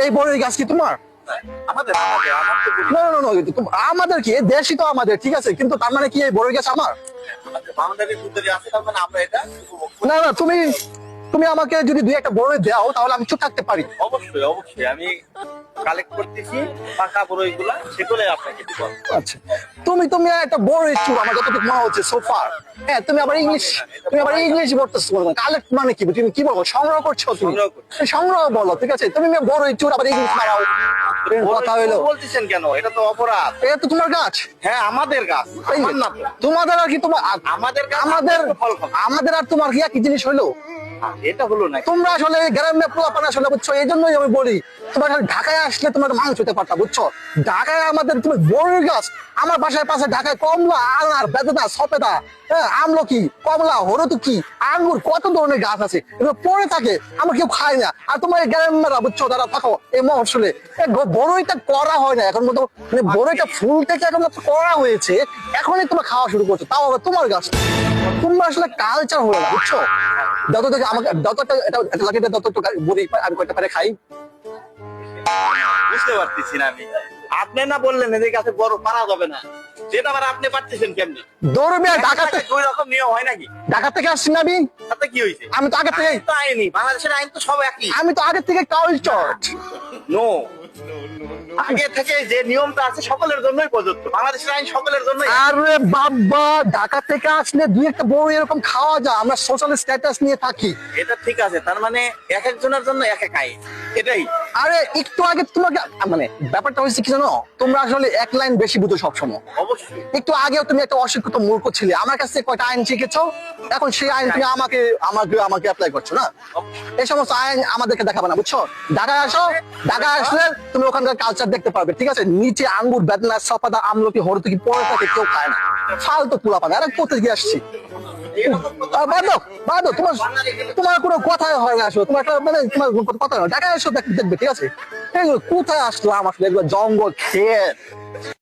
এই বড়ই গাছ কি তোমার? আমাদের আমাদের আমার তো বলি। না না না, আমাদের কি, এই দেশই তো আমাদের, ঠিক আছে, কিন্তু তার মানে কি এই বড়ই গাছ আমার? বাউন্ডারির ভিতরে আছে, তার মানে আমরা এটা উপভোগ করি। না না, তুমি তুমি আমাকে যদি দুই একটা বড়ই দাও তাহলে আমি চুপ থাকতে পারি। অবশ্যই অবশ্যই আমি কালেক্ট করতেছি পাকা বড়ইগুলা, সেগুলোই আপনাকে দিব। আচ্ছা, তুমি তুমি একটা বড়ই চুপ আমার যতটুকু মনে হচ্ছে সোফার। হ্যাঁ, তুমি আবার ইংলিশ বলতেছো। কালেক্ট মানে কি, তুমি কি বলবো, সংগ্রহ করছো তুমি? সংগ্রহ করছি। সংগ্রহ বলো, ঠিক আছে, তুমি বড়ই চুর আবার ইংলিশ মারাও। কথা হইলো, বলতেছেন কেন? এটা তো অপরাধ। এটা তো তোমার গাছ। হ্যাঁ, আমাদের গাছ, এই আমার না তো। তোমাদের আর কি, তোমার আমাদের গাছ, আমাদের আমাদের ফল খাবো। আমাদের আর তোমার কি একই জিনিস হইলো? এটা হলো না। তোমরা আসলে গ্রামে পোলাপান আসলে, বুঝছো, এই জন্যই আমি বলি তোমার ঢাকায় আসলে তোমার মাংস হতে পারতা, বুঝছো। ঢাকায় আমাদের তুমি বড়ই গাছ, আমার বাসায় পাশে ঢাকায় কমলা, আনার, বেদানা, সপেদা, হ্যাঁ, আমলকি, কমলা, হরতুকি, আঙ্গুর, কত ধরনের গাছ আছে, এগুলো পড়ে থাকে, আমরা কেউ খাই না। আর তোমার এই গ্রামেরা, বুঝছো, তারা থাকো এই মহসলে বড়ইটা করা হয় না এখন মতো, মানে বড়ইটা ফুল থেকে এখন মাত্র করা হয়েছে, এখনই তোমরা খাওয়া শুরু করছো, তাও আবার তোমার গাছ। তোমরা আসলে কালচার হলো না, বুঝছো। যত থেকে আমাকে যতটা এটা লাগে, যত বড়ি আমি কয়টা পারে খাই। বুঝতে পারতেছি না আমি। আপনি না বললেন এদের কাছে বড় পারা যাবে না, যেটা আবার আপনি পারতেছেন কেমনি? দৌড়বে ঢাকাতে, দুই রকম নিয়ম হয় নাকি? ঢাকা থেকে আসছি না আমি। তাতে কি হয়েছে? আমি তো আগে থেকে, আইন তো আইনি, বাংলাদেশের আইন তো সব একই। আমি তো আগে থেকে কালচার। নো, আগে থেকে যে নিয়মটা আছে সকলের জন্যই প্রযোজ্য। বাংলাদেশের আইন সকলের জন্যই। আরে বাবা, ঢাকা থেকে আসলে দুই একটা বড় এরকম খাওয়া যায়, আমরা সোশ্যাল স্ট্যাটাস নিয়ে থাকি। এটা ঠিক আছে, তার মানে এক একজনের জন্য এক এক আইন, এটাই। আরে একটু আগে তোমাকে, মানে ব্যাপারটা হয়েছে কি জানো, তোমরা আসলে এক লাইন বেশি বুঝো সবসময়। অবশ্যই। একটু আগেও তুমি একটা অশিক্ষিত মূর্খ ছিলে, আমার কাছে কয়টা আইন শিখেছো, এখন সেই আইন তুমি আমাকে আমাকে আমাকে অ্যাপ্লাই করছো না। এই সমস্ত আইন আমাদেরকে দেখাবে না, বুঝছো। ঢাকায় আসো, ঢাকায় আসলে তুমি ওখানকার কালচার দেখতে পারবে, ঠিক আছে। নিচে আঙ্গুর, বেদনা, সপাদা, আমলকি, হরতুকি পড়ে থাকে, কেউ খায় না, ফালতু পোলা পাবে। আরে কোথায় গিয়ে আসছি, বাদো বাদো, তোমার তোমার কোনো কথাই হয় না আসলে, তোমার একটা মানে তোমার কথা হয় না। ঢাকায় এসো দেখবে, ঠিক আছে। এগুলো কোথায় আসলাম আসলে, এগুলো জঙ্গল, খেয়ে